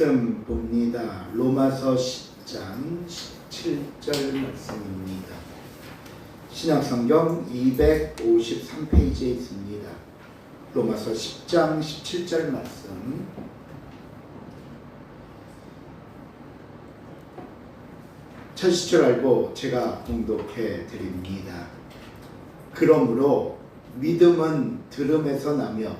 말씀 봅니다. 로마서 10장 17절 말씀입니다. 신약성경 253페이지에 있습니다. 로마서 10장 17절 말씀. 첫시절 알고 제가 봉독해 드립니다. 그러므로 믿음은 들음에서 나며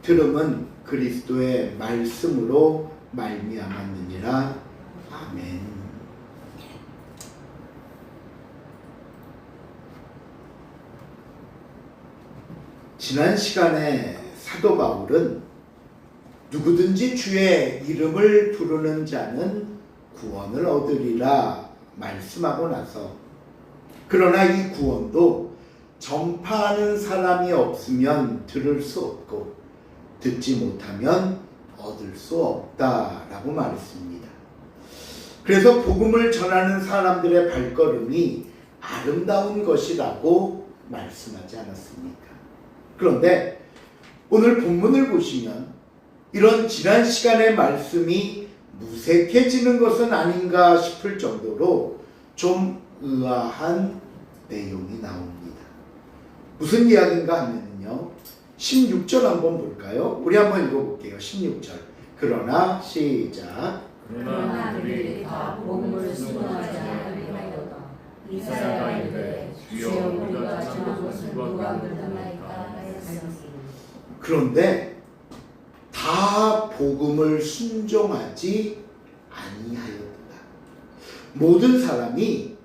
들음은 그리스도의 말씀으로 말미암았느니라. 아멘. 지난 시간에 사도 바울은 누구든지 주의 이름을 부르는 자는 구원을 얻으리라 말씀하고 나서, 그러나 이 구원도 전파하는 사람이 없으면 들을 수 없고 듣지 못하면 얻을 수 없다라고 말했습니다. 그래서 복음을 전하는 사람들의 발걸음이 아름다운 것이라고 말씀하지 않았습니까? 그런데 오늘 본문을 보시면 이런 지난 시간의 말씀이 무색해지는 것은 아닌가 싶을 정도로 좀 의아한 내용이 나옵니다. 무슨 이야기인가 하면요, 16절 한번 볼까요? 우리 한번 읽어볼게요. 16절. 그러나 시작. 그러나 그들이 다 복음을 순종하지 아니하였다. 이사야가 이르되 주여 우리가 전한 것을 누가 믿었나이까 하였으니. 그런데 다 복음을 순종하지 아니하였다. 모든 사람이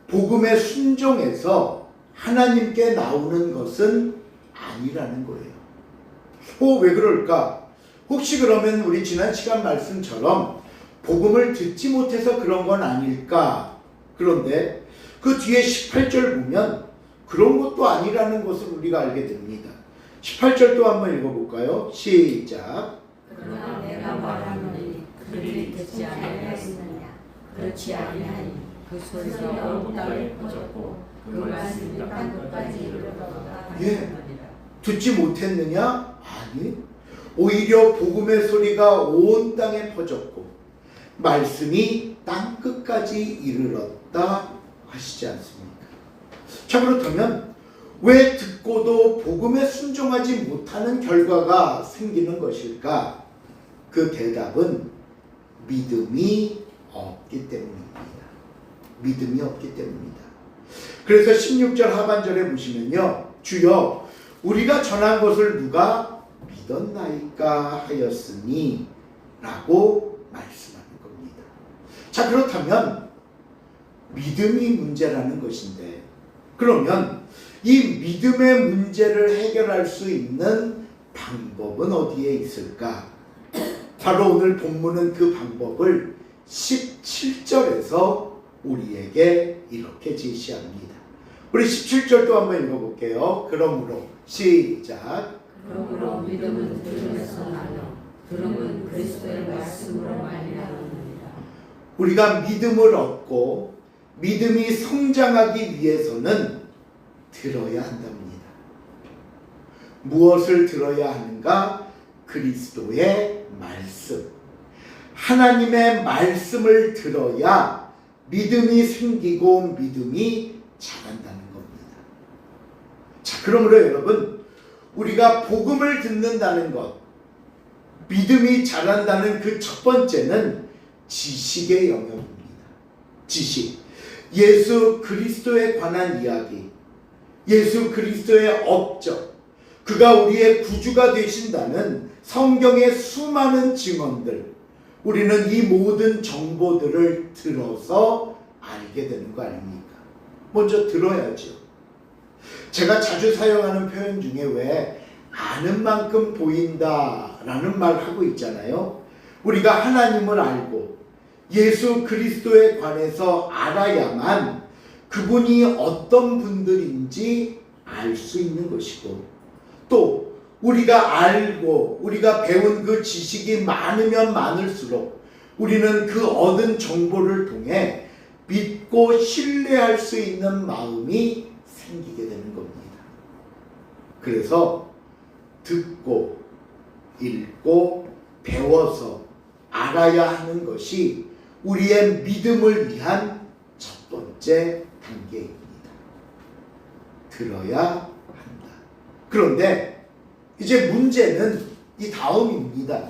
복음에 순종해서 하나님께 나오는 것은 아니라는 거예요. 왜 그럴까? 혹시 그러면 우리 지난 시간 말씀처럼 복음을 듣지 못해서 그런 건 아닐까? 그런데 그 뒤에 18절 보면 그런 것도 아니라는 것을 우리가 알게 됩니다. 18절도 한번 읽어볼까요? 시작. 그러나 내가 말하노니 그들이 듣지 아니하였느냐. 그렇지 아니하니 그 소리가 온 땅에 퍼졌고 그 말씀이 땅 끝까지 이르렀다. 듣지 못했느냐? 아니, 오히려 복음의 소리가 온 땅에 퍼졌고 말씀이 땅 끝까지 이르렀다 하시지 않습니까? 자, 그렇다면 왜 듣고도 복음에 순종하지 못하는 결과가 생기는 것일까? 그 대답은 믿음이 없기 때문입니다. 믿음이 없기 때문입니다. 그래서 16절 하반절에 보시면요, 주여 우리가 전한 것을 누가 믿었나이까 하였으니 라고 말씀하는 겁니다. 자, 그렇다면 믿음이 문제라는 것인데, 그러면 이 믿음의 문제를 해결할 수 있는 방법은 어디에 있을까? 바로 오늘 본문은 그 방법을 17절에서 우리에게 이렇게 제시합니다. 우리 17절도 한번 읽어볼게요. 그러므로 시작. 그러므로 믿음은 들음에서 나며 들음은 그리스도의 말씀으로 말미암느니라. 우리가 믿음을 얻고 믿음이 성장하기 위해서는 들어야 한답니다. 무엇을 들어야 하는가? 그리스도의 말씀. 하나님의 말씀을 들어야 믿음이 생기고 믿음이 자란다는 겁니다. 자, 그러므로 여러분, 우리가 복음을 듣는다는 것, 믿음이 자란다는 그 첫 번째는 지식의 영역입니다. 지식. 예수 그리스도에 관한 이야기, 예수 그리스도의 업적, 그가 우리의 구주가 되신다는 성경의 수많은 증언들, 우리는 이 모든 정보들을 들어서 알게 되는 거 아닙니까? 먼저 들어야죠. 제가 자주 사용하는 표현 중에 왜 아는 만큼 보인다라는 말 하고 있잖아요. 우리가 하나님을 알고 예수 그리스도에 관해서 알아야만 그분이 어떤 분들인지 알 수 있는 것이고, 또 우리가 알고 우리가 배운 그 지식이 많으면 많을수록 우리는 그 얻은 정보를 통해 믿고 신뢰할 수 있는 마음이 생기게 되는 겁니다. 그래서 듣고 읽고 배워서 알아야 하는 것이 우리의 믿음을 위한 첫 번째 단계입니다. 들어야 한다. 그런데 이제 문제는 이 다음입니다.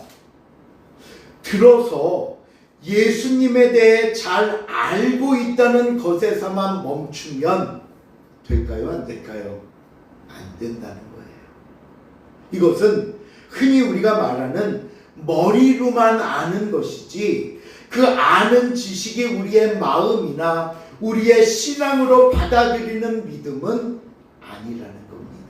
들어서 예수님에 대해 잘 알고 있다는 것에서만 멈추면 될까요? 안 될까요? 안 된다는 거예요. 이것은 흔히 우리가 말하는 머리로만 아는 것이지 그 아는 지식이 우리의 마음이나 우리의 신앙으로 받아들이는 믿음은 아니라는 겁니다.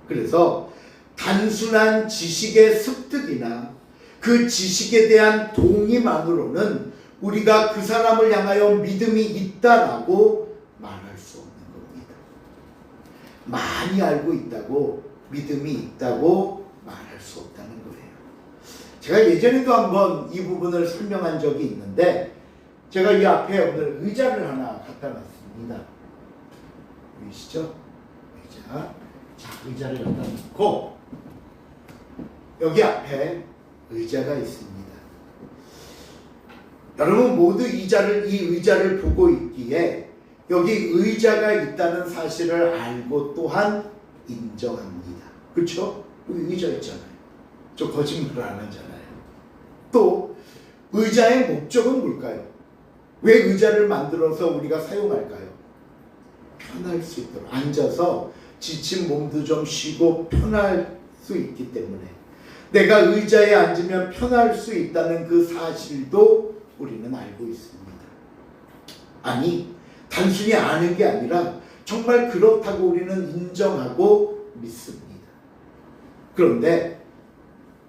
그래서 단순한 지식의 습득이나 그 지식에 대한 동의만으로는 우리가 그 사람을 향하여 믿음이 있다라고 말할 수 없는 겁니다. 많이 알고 있다고 믿음이 있다고 말할 수 없다는 거예요. 제가 예전에도 한번 이 부분을 설명한 적이 있는데 제가 이 앞에 오늘 의자를 하나 갖다 놨습니다. 보이시죠? 의자. 자, 의자를 갖다 놓고 여기 앞에 의자가 있습니다. 여러분 모두 이 의자를 보고 있기에 여기 의자가 있다는 사실을 알고 또한 인정합니다. 그렇죠? 여기 의자 있잖아요. 저 거짓말을 안 하잖아요. 또 의자의 목적은 뭘까요? 왜 의자를 만들어서 우리가 사용할까요? 편할 수 있도록 앉아서 지친 몸도 좀 쉬고 편할 수 있기 때문에 내가 의자에 앉으면 편할 수 있다는 그 사실도 우리는 알고 있습니다. 아니, 단순히 아는 게 아니라 정말 그렇다고 우리는 인정하고 믿습니다. 그런데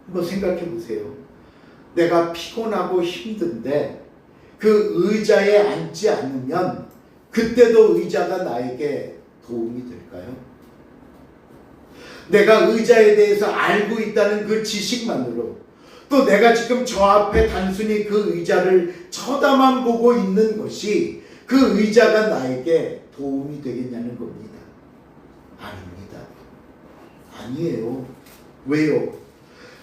한번 생각해 보세요. 내가 피곤하고 힘든데 그 의자에 앉지 않으면 그때도 의자가 나에게 도움이 될까요? 내가 의자에 대해서 알고 있다는 그 지식만으로 또 내가 지금 저 앞에 단순히 그 의자를 쳐다만 보고 있는 것이 그 의자가 나에게 도움이 되겠냐는 겁니다. 아닙니다. 아니에요. 왜요?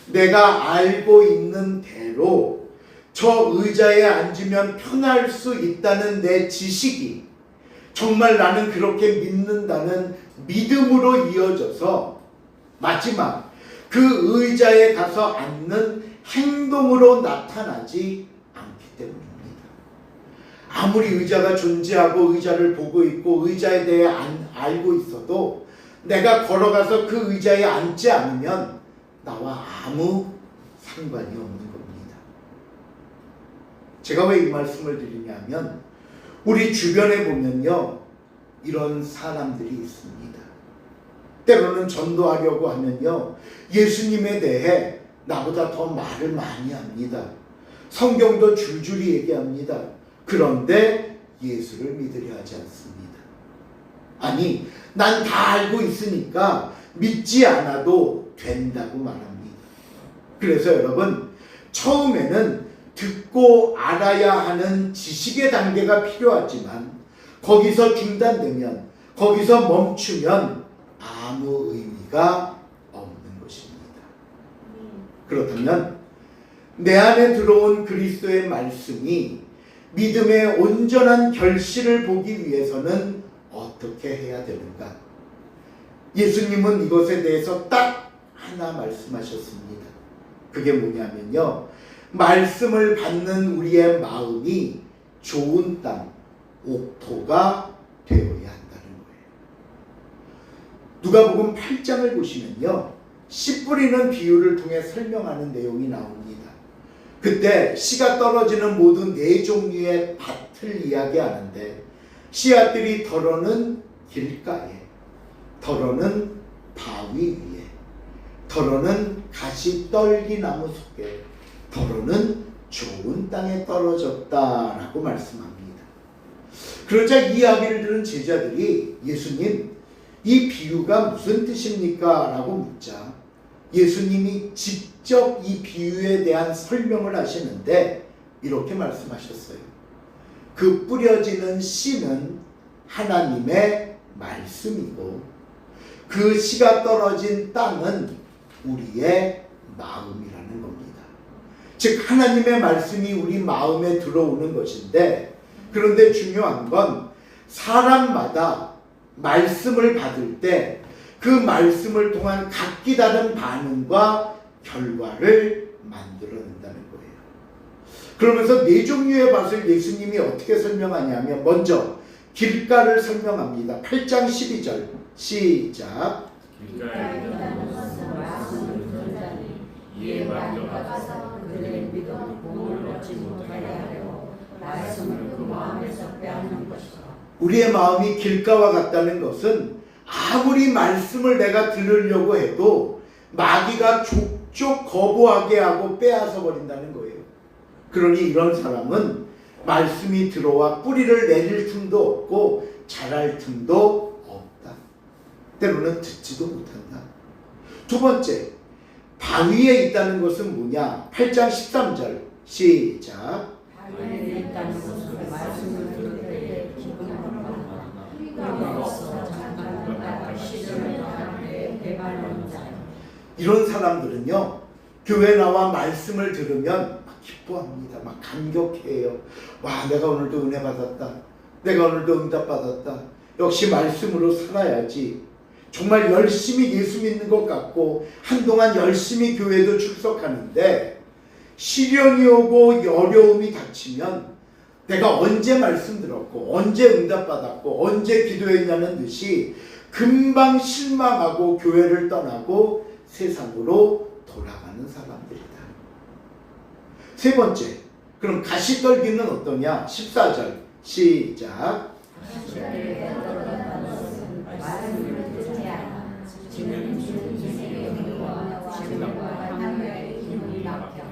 내가 알고 있는 대로 저 의자에 앉으면 편할 수 있다는 내 지식이 정말 나는 그렇게 믿는다는 믿음으로 이어져서 마지막 그 의자에 가서 앉는 행동으로 나타나지 않기 때문입니다. 아무리 의자가 존재하고 의자를 보고 있고 의자에 대해 알고 있어도 내가 걸어가서 그 의자에 앉지 않으면 나와 아무 상관이 없는 겁니다. 제가 왜 이 말씀을 드리냐면 우리 주변에 보면요 이런 사람들이 있습니다. 때로는 전도하려고 하면요 예수님에 대해 나보다 더 말을 많이 합니다. 성경도 줄줄이 얘기합니다. 그런데 예수를 믿으려 하지 않습니다. 아니, 난 다 알고 있으니까 믿지 않아도 된다고 말합니다. 그래서 여러분, 처음에는 듣고 알아야 하는 지식의 단계가 필요하지만 거기서 중단되면, 거기서 멈추면 아무 의미가 없는 것입니다. 그렇다면 내 안에 들어온 그리스도의 말씀이 믿음의 온전한 결실을 보기 위해서는 어떻게 해야 되는가? 예수님은 이것에 대해서 딱 하나 말씀하셨습니다. 그게 뭐냐면요, 말씀을 받는 우리의 마음이 좋은 땅, 옥토가 되어야 한다는 거예요. 누가복음 8장을 보시면요, 씨 뿌리는 비유를 통해 설명하는 내용이 나옵니다. 그때 씨가 떨어지는 모든 네 종류의 밭을 이야기하는데, 씨앗들이 덜어는 길가에, 덜어는 바위 위에, 덜어는 가시떨기나무 속에, 덜어는 좋은 땅에 떨어졌다라고 말씀합니다. 그러자 이 이야기를 들은 제자들이 예수님, 이 비유가 무슨 뜻입니까? 라고 묻자 예수님이 직접 이 비유에 대한 설명을 하시는데 이렇게 말씀하셨어요. 그 뿌려지는 씨는 하나님의 말씀이고 그 씨가 떨어진 땅은 우리의 마음이라는 겁니다. 즉 하나님의 말씀이 우리 마음에 들어오는 것인데, 그런데 중요한 건 사람마다 말씀을 받을 때 그 말씀을 통한 각기 다른 반응과 결과를 만들어낸다는 거예요. 그러면서 네 종류의 밭을 예수님이 어떻게 설명하냐면, 먼저 길가를 설명합니다. 8장 12절 시작. 길가에 있는 것은 말씀을 듣는 자니 이에 만족하서 그들의 믿음 공을 얻지 못하게 하려고 말씀을 그 마음에서 빼앗는 것이다. 우리의 마음이 길가와 같다는 것은 아무리 말씀을 내가 들으려고 해도 마귀가 족족 거부하게 하고 빼앗아 버린다는 거예요. 그러니 이런 사람은 말씀이 들어와 뿌리를 내릴 틈도 없고 자랄 틈도 없다. 때로는 듣지도 못한다. 두 번째, 바위에 있다는 것은 뭐냐? 8장 13절 시작. 바위에 있다는 것은 말씀을 들을 때에 기쁨을 받거나 뿌리가 없어 잠깐 시절을 당할 때에 배반하는 자요. 이런 사람들은요, 교회 나와 말씀을 들으면 막 기뻐합니다. 막 감격해요. 와, 내가 오늘도 은혜 받았다. 내가 오늘도 응답 받았다. 역시 말씀으로 살아야지. 정말 열심히 예수 믿는 것 같고 한동안 열심히 교회도 출석하는데, 시련이 오고 어려움이 닥치면 내가 언제 말씀 들었고 언제 응답 받았고 언제 기도했냐는 듯이 금방 실망하고 교회를 떠나고 세상으로 돌아가는 사람들이다. 세 번째, 그럼 가시떨기는 어떠냐? 14절 시작. 가시떨기에 떨어진다는 것은 말씀을 듣지 않아 지는 인생의 힘과 지금과 하늘의 힘이 막혀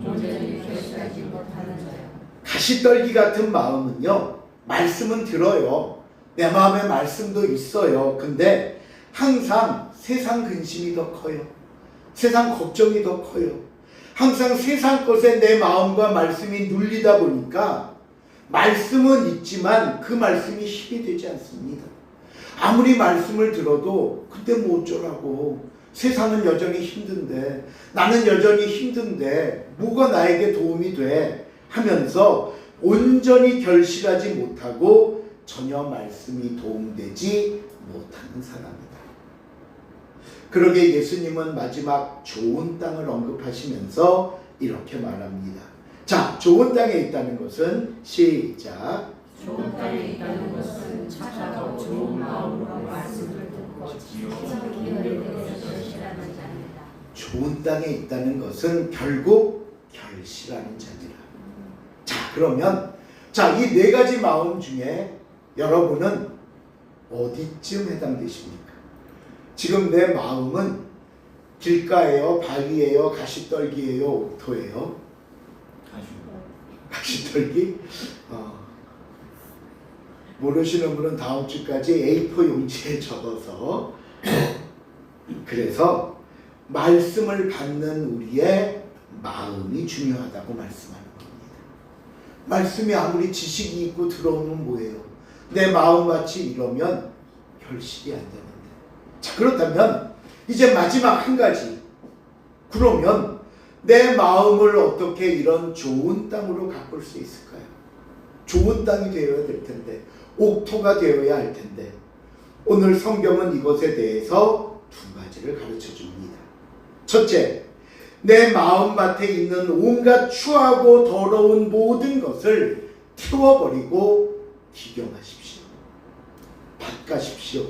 온전히 결실하지 못하는 자요. 가시떨기 같은 마음은요, 말씀은 들어요. 내 마음에 말씀도 있어요. 근데 항상 세상 근심이 더 커요. 세상 걱정이 더 커요. 항상 세상 것에 내 마음과 말씀이 눌리다 보니까 말씀은 있지만 그 말씀이 힘이 되지 않습니다. 아무리 말씀을 들어도 그때 뭐 어쩌라고. 세상은 여전히 힘든데, 나는 여전히 힘든데 뭐가 나에게 도움이 돼 하면서 온전히 결실하지 못하고 전혀 말씀이 도움되지 못하는 사람이다. 그러게 예수님은 마지막 좋은 땅을 언급하시면서 이렇게 말합니다. 자, 좋은 땅에 있다는 것은 시작. 좋은 땅에 있다는 것은 착하고 좋은 마음으로 말씀을 듣고 기도에 대해서 결실하는 자입니다. 좋은 땅에 있다는 것은 결국 결실하는 자니라. 자, 그러면 이 네 가지 마음 중에 여러분은 어디쯤 해당되십니까? 지금 내 마음은 길가예요, 바위예요, 가시떨기예요, 옥토예요? 가시떨기? 모르시는 분은 다음 주까지 A4 용지에 적어서, 그래서 말씀을 받는 우리의 마음이 중요하다고 말씀하는 겁니다. 말씀이 아무리 지식이 있고 들어오면 뭐예요? 내 마음같이 이러면 결실이 안 되는데. 자, 그렇다면 이제 마지막 한 가지. 그러면 내 마음을 어떻게 이런 좋은 땅으로 가꿀 수 있을까요? 좋은 땅이 되어야 될 텐데, 옥토가 되어야 할 텐데, 오늘 성경은 이것에 대해서 두 가지를 가르쳐 줍니다. 첫째, 내 마음밭에 있는 온갖 추하고 더러운 모든 것을 태워버리고 기경하십시오. 밭가십시오.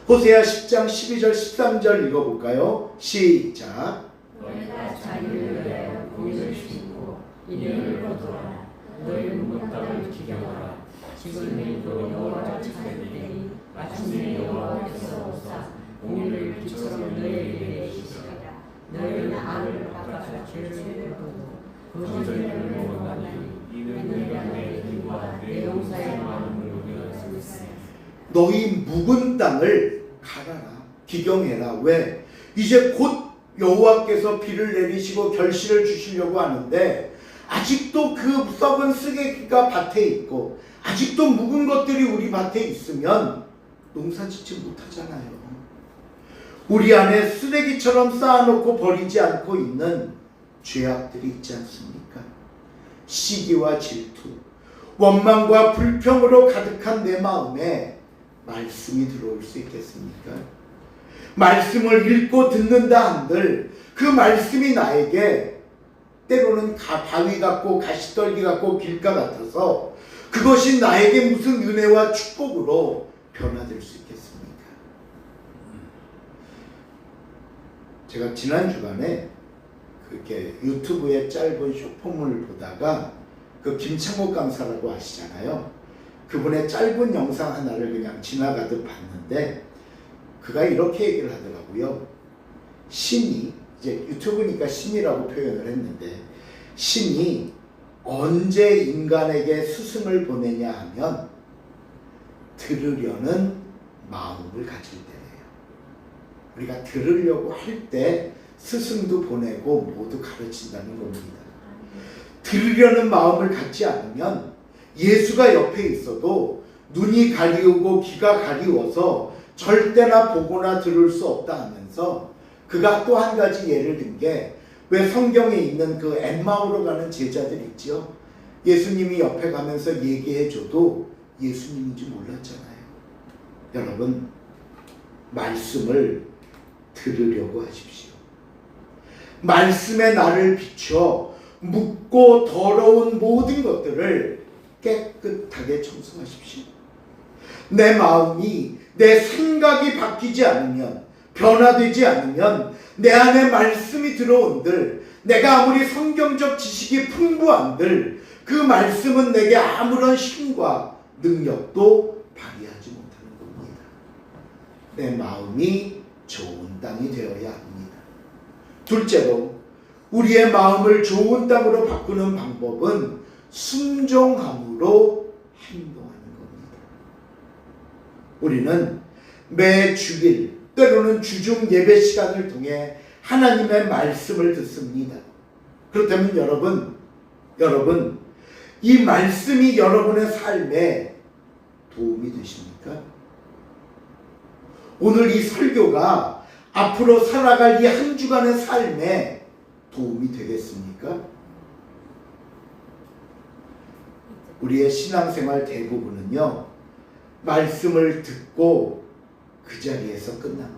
호세아 10장 12절 13절 읽어볼까요? 시작. 너희가 자유를 위하여 공의를 심고 인연을 거두어라. 너희 문답을 기경하라. 지금이 또 여호와를 찾을 때니 마침내 여호와께서 오사 공의를 빛으로 너희에게 내리시리라. 너희는 악을 바꿔서 죄를 거두고 거짓을 모험하니 이는 내 힘과 내 용사의 마음을 우려했으니 너희 묵은 땅을 갈아라. 기경해라. 왜? 이제 곧 여호와께서 비를 내리시고 결실을 주시려고 하는데 아직도 그 썩은 쓰개기가 밭에 있고 아직도 묵은 것들이 우리 밭에 있으면 농사 짓지 못하잖아요. 우리 안에 쓰레기처럼 쌓아놓고 버리지 않고 있는 죄악들이 있지 않습니까? 시기와 질투, 원망과 불평으로 가득한 내 마음에 말씀이 들어올 수 있겠습니까? 말씀을 읽고 듣는다 한들 그 말씀이 나에게 때로는 바위 같고 가시떨기 같고 길가 같아서 그것이 나에게 무슨 은혜와 축복으로 변화될 수 있겠습니까? 제가 지난 주간에 그렇게 유튜브에 짧은 쇼폼을 보다가 그 김창옥 강사라고 아시잖아요. 그분의 짧은 영상 하나를 그냥 지나가듯 봤는데 그가 이렇게 얘기를 하더라고요. 신이, 이제 유튜브니까 신이라고 표현을 했는데, 신이 언제 인간에게 스승을 보내냐 하면 들으려는 마음을 가질 때예요. 우리가 들으려고 할 때 스승도 보내고 모두 가르친다는 겁니다. 들으려는 마음을 갖지 않으면 예수가 옆에 있어도 눈이 가리우고 귀가 가리워서 절대나 보거나 들을 수 없다 하면서 그가 또 한 가지 예를 든 게, 왜 성경에 있는 그 엠마오로 가는 제자들 있죠? 예수님이 옆에 가면서 얘기해줘도 예수님인지 몰랐잖아요. 여러분, 말씀을 들으려고 하십시오. 말씀에 나를 비추어 묻고 더러운 모든 것들을 깨끗하게 청소하십시오. 내 마음이, 내 생각이 바뀌지 않으면, 변화되지 않으면 내 안에 말씀이 들어온들, 내가 아무리 성경적 지식이 풍부한들 그 말씀은 내게 아무런 힘과 능력도 발휘하지 못하는 겁니다. 내 마음이 좋은 땅이 되어야 합니다. 둘째로, 우리의 마음을 좋은 땅으로 바꾸는 방법은 순종함으로 행동하는 겁니다. 우리는 매 주일, 때로는 주중 예배 시간을 통해 하나님의 말씀을 듣습니다. 그렇다면 여러분, 이 말씀이 여러분의 삶에 도움이 되십니까? 오늘 이 설교가 앞으로 살아갈 이 한 주간의 삶에 도움이 되겠습니까? 우리의 신앙생활 대부분은요, 말씀을 듣고 그 자리에서 끝납니다.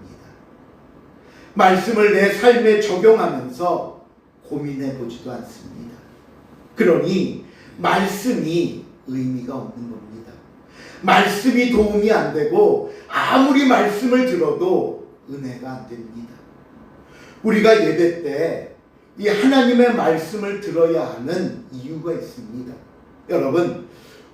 말씀을 내 삶에 적용하면서 고민해 보지도 않습니다. 그러니 말씀이 의미가 없는 겁니다. 말씀이 도움이 안 되고 아무리 말씀을 들어도 은혜가 안 됩니다. 우리가 예배 때 이 하나님의 말씀을 들어야 하는 이유가 있습니다. 여러분,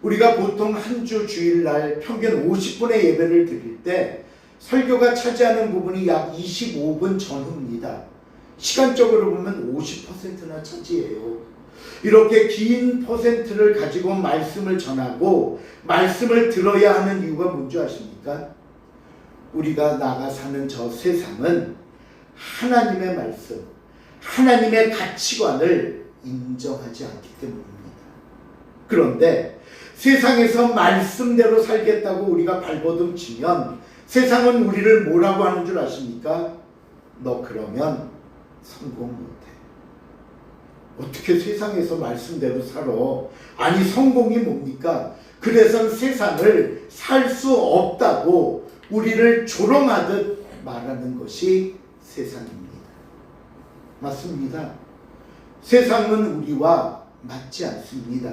우리가 보통 한 주 주일날 평균 50분의 예배를 드릴 때 설교가 차지하는 부분이 약 25분 전후입니다. 시간적으로 보면 50%나 차지해요. 이렇게 긴 퍼센트를 가지고 말씀을 전하고 말씀을 들어야 하는 이유가 뭔지 아십니까? 우리가 나가 사는 저 세상은 하나님의 말씀, 하나님의 가치관을 인정하지 않기 때문입니다. 그런데 세상에서 말씀대로 살겠다고 우리가 발버둥 치면 세상은 우리를 뭐라고 하는 줄 아십니까? 너 그러면 성공 못해. 어떻게 세상에서 말씀대로 살아? 아니, 성공이 뭡니까? 그래서 세상을 살 수 없다고 우리를 조롱하듯 말하는 것이 세상입니다. 맞습니다. 세상은 우리와 맞지 않습니다.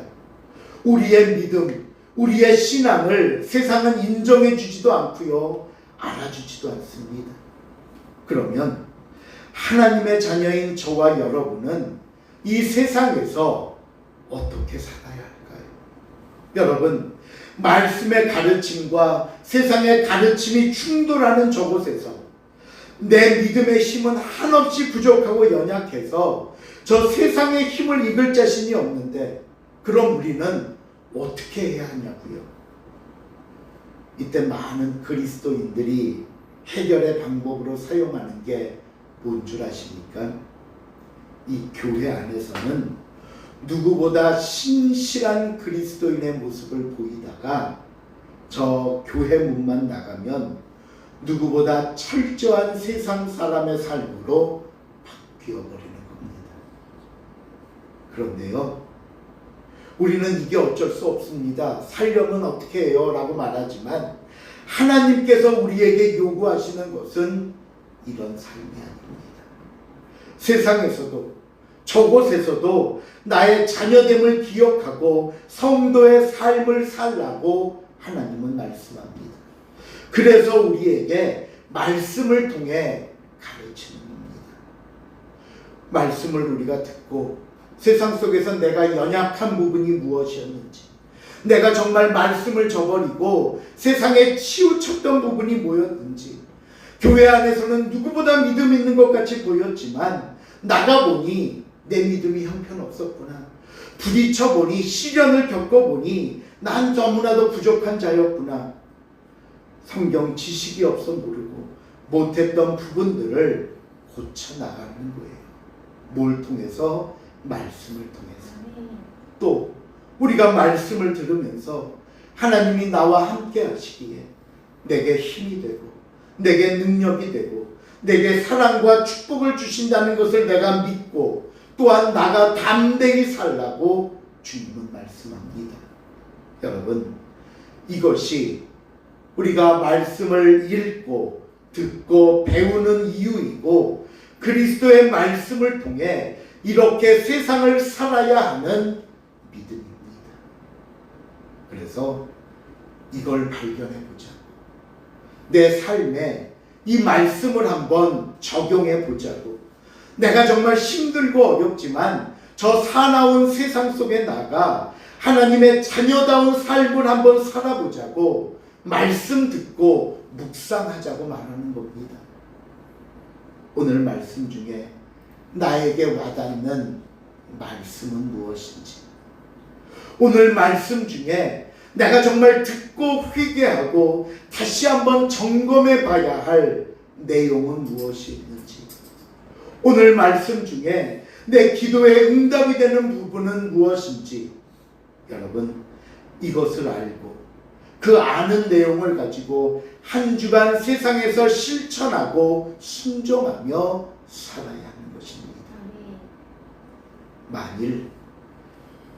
우리의 믿음, 우리의 신앙을 세상은 인정해 주지도 않고요, 알아주지도 않습니다. 그러면 하나님의 자녀인 저와 여러분은 이 세상에서 어떻게 살아야 할까요? 여러분, 말씀의 가르침과 세상의 가르침이 충돌하는 저곳에서 내 믿음의 힘은 한없이 부족하고 연약해서 저 세상의 힘을 이길 자신이 없는데, 그럼 우리는 어떻게 해야 하냐고요? 이때 많은 그리스도인들이 해결의 방법으로 사용하는 게 뭔 줄 아십니까? 이 교회 안에서는 누구보다 신실한 그리스도인의 모습을 보이다가 저 교회 문만 나가면 누구보다 철저한 세상 사람의 삶으로 바뀌어버리는 겁니다. 그런데요, 우리는 이게 어쩔 수 없습니다. 살려면 어떻게 해요? 라고 말하지만 하나님께서 우리에게 요구하시는 것은 이런 삶이 아닙니다. 세상에서도 저곳에서도 나의 자녀됨을 기억하고 성도의 삶을 살라고 하나님은 말씀합니다. 그래서 우리에게 말씀을 통해 가르치는 겁니다. 말씀을 우리가 듣고 세상 속에서 내가 연약한 부분이 무엇이었는지, 내가 정말 말씀을 저버리고 세상에 치우쳤던 부분이 뭐였는지, 교회 안에서는 누구보다 믿음 있는 것 같이 보였지만 나가보니 내 믿음이 형편없었구나. 부딪혀보니, 시련을 겪어보니 난 너무나도 부족한 자였구나. 성경 지식이 없어 모르고 못했던 부분들을 고쳐나가는 거예요. 뭘 통해서? 말씀을 통해서. 또 우리가 말씀을 들으면서 하나님이 나와 함께 하시기에 내게 힘이 되고 내게 능력이 되고 내게 사랑과 축복을 주신다는 것을 내가 믿고 또한 나가 담대히 살라고 주님은 말씀합니다. 여러분, 이것이 우리가 말씀을 읽고 듣고 배우는 이유이고 그리스도의 말씀을 통해 이렇게 세상을 살아야 하는 믿음입니다. 그래서 이걸 발견해 보자고, 내 삶에 이 말씀을 한번 적용해 보자고, 내가 정말 힘들고 어렵지만 저 사나운 세상 속에 나가 하나님의 자녀다운 삶을 한번 살아보자고 말씀 듣고 묵상하자고 말하는 겁니다. 오늘 말씀 중에 나에게 와닿는 말씀은 무엇인지, 오늘 말씀 중에 내가 정말 듣고 회개하고 다시 한번 점검해 봐야 할 내용은 무엇이 있는지, 오늘 말씀 중에 내 기도에 응답이 되는 부분은 무엇인지, 여러분, 이것을 알고 그 아는 내용을 가지고 한 주간 세상에서 실천하고 순종하며 살아야 하는 것입니다. 만일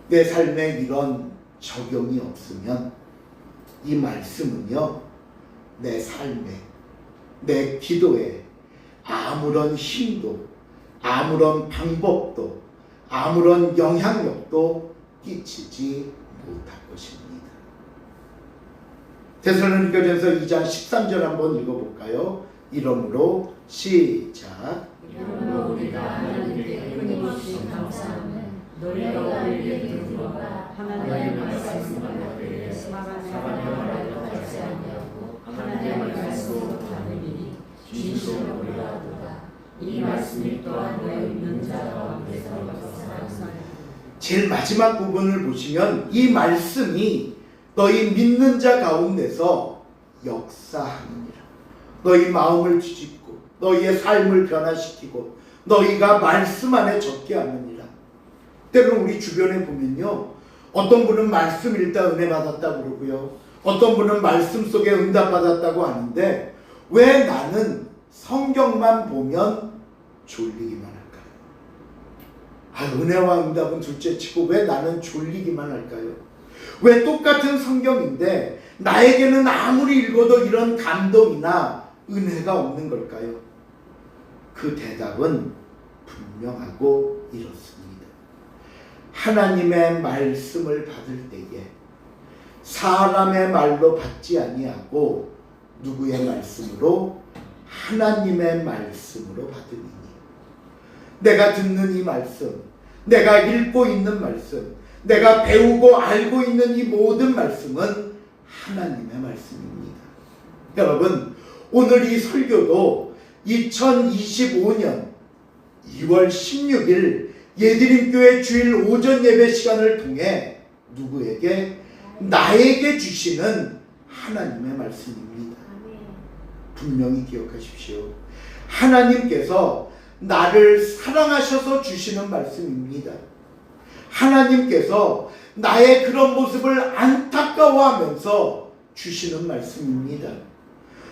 내 삶에 이런 적용이 없으면 이 말씀은요, 내 삶에, 내 기도에 아무런 힘도, 아무런 방법도, 아무런 영향력도 끼치지 못할 것입니다. 데살로니가전서 2장 13절 한번 읽어볼까요? 이러므로 시작. 이러므로 우리가 하나님께 끊임없이 감사하는 너희가 우리에게 들어와 하나님의 말씀과 그의 사랑을 하지 아니하고 하나님의 말씀으로 다니니 진실로 우리가 이 말씀이 또한 너희 믿는 자 가운데서 역사하였나니. 제일 마지막 부분을 보시면 이 말씀이 너희 믿는 자 가운데서 역사하느니라. 너희 마음을 뒤집고 너희의 삶을 변화시키고 너희가 말씀 안에 적게 하느니라. 때로는 우리 주변에 보면요, 어떤 분은 말씀 읽다 은혜 받았다고 그러고요, 어떤 분은 말씀 속에 응답 받았다고 하는데 왜 나는 성경만 보면 졸리기만 할까요? 은혜와 응답은 둘째치고 왜 나는 졸리기만 할까요? 왜 똑같은 성경인데 나에게는 아무리 읽어도 이런 감동이나 은혜가 없는 걸까요? 그 대답은 분명하고 이렇습니다. 하나님의 말씀을 받을 때에 사람의 말로 받지 아니하고 누구의 말씀으로? 하나님의 말씀으로 받으니. 내가 듣는 이 말씀, 내가 읽고 있는 말씀, 내가 배우고 알고 있는 이 모든 말씀은 하나님의 말씀입니다. 여러분, 오늘 이 설교도 2025년 2월 16일 예드림교회 주일 오전 예배 시간을 통해 누구에게? 나에게 주시는 하나님의 말씀입니다. 분명히 기억하십시오. 하나님께서 나를 사랑하셔서 주시는 말씀입니다. 하나님께서 나의 그런 모습을 안타까워하면서 주시는 말씀입니다.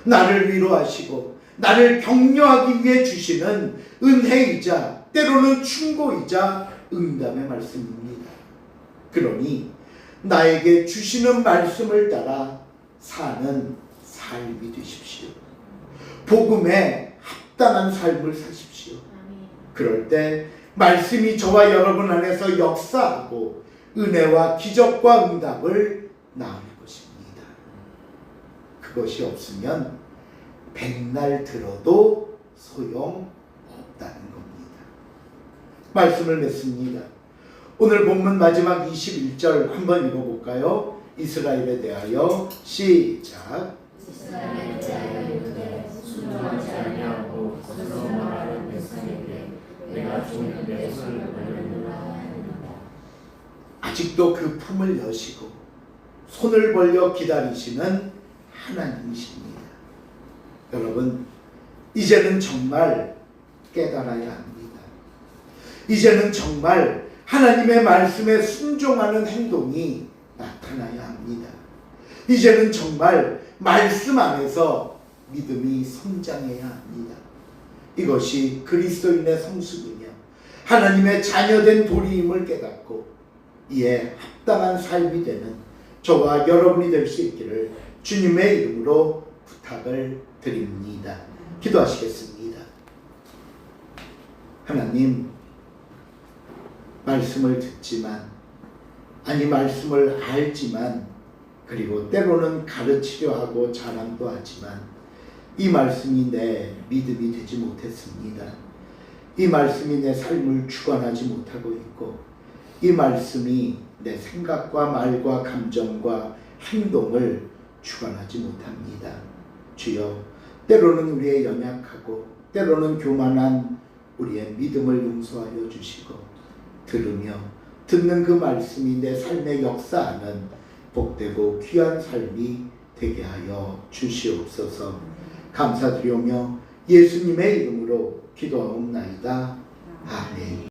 나를 위로하시고 나를 격려하기 위해 주시는 은혜이자 때로는 충고이자 응답의 말씀입니다. 그러니 나에게 주시는 말씀을 따라 사는 삶이 되십시오. 복음에 합당한 삶을 사십시오. 그럴 때 말씀이 저와 여러분 안에서 역사하고 은혜와 기적과 응답을 낳을 것입니다. 그것이 없으면 백날 들어도 소용없다는 겁니다. 말씀을 맺습니다. 오늘 본문 마지막 21절 한번 읽어볼까요? 이스라엘에 대하여 시작. 이스라엘에 대하여 이르되 순종하지 아니하고 스스로 말하는 백성에게 내가 죽는데 손을 벌리노라 하느니라. 아직도 그 품을 여시고 손을 벌려 기다리시는 하나님이십니다. 여러분, 이제는 정말 깨달아야 합니다. 이제는 정말 하나님의 말씀에 순종하는 행동이 나타나야 합니다. 이제는 정말 말씀 안에서 믿음이 성장해야 합니다. 이것이 그리스도인의 성숙이며 하나님의 자녀된 도리임을 깨닫고 이에 합당한 삶이 되는 저와 여러분이 될 수 있기를 주님의 이름으로 부탁을 드립니다. 기도하시겠습니다. 하나님, 말씀을 듣지만, 아니 말씀을 알지만, 그리고 때로는 가르치려 하고 자랑도 하지만 이 말씀이 내 믿음이 되지 못했습니다. 이 말씀이 내 삶을 주관하지 못하고 있고, 이 말씀이 내 생각과 말과 감정과 행동을 주관하지 못합니다. 주여, 때로는 우리의 연약하고 때로는 교만한 우리의 믿음을 용서하여 주시고, 들으며 듣는 그 말씀이 내 삶에 역사하는 복되고 귀한 삶이 되게 하여 주시옵소서. 감사드리오며 예수님의 이름으로 기도하옵나이다. 아멘.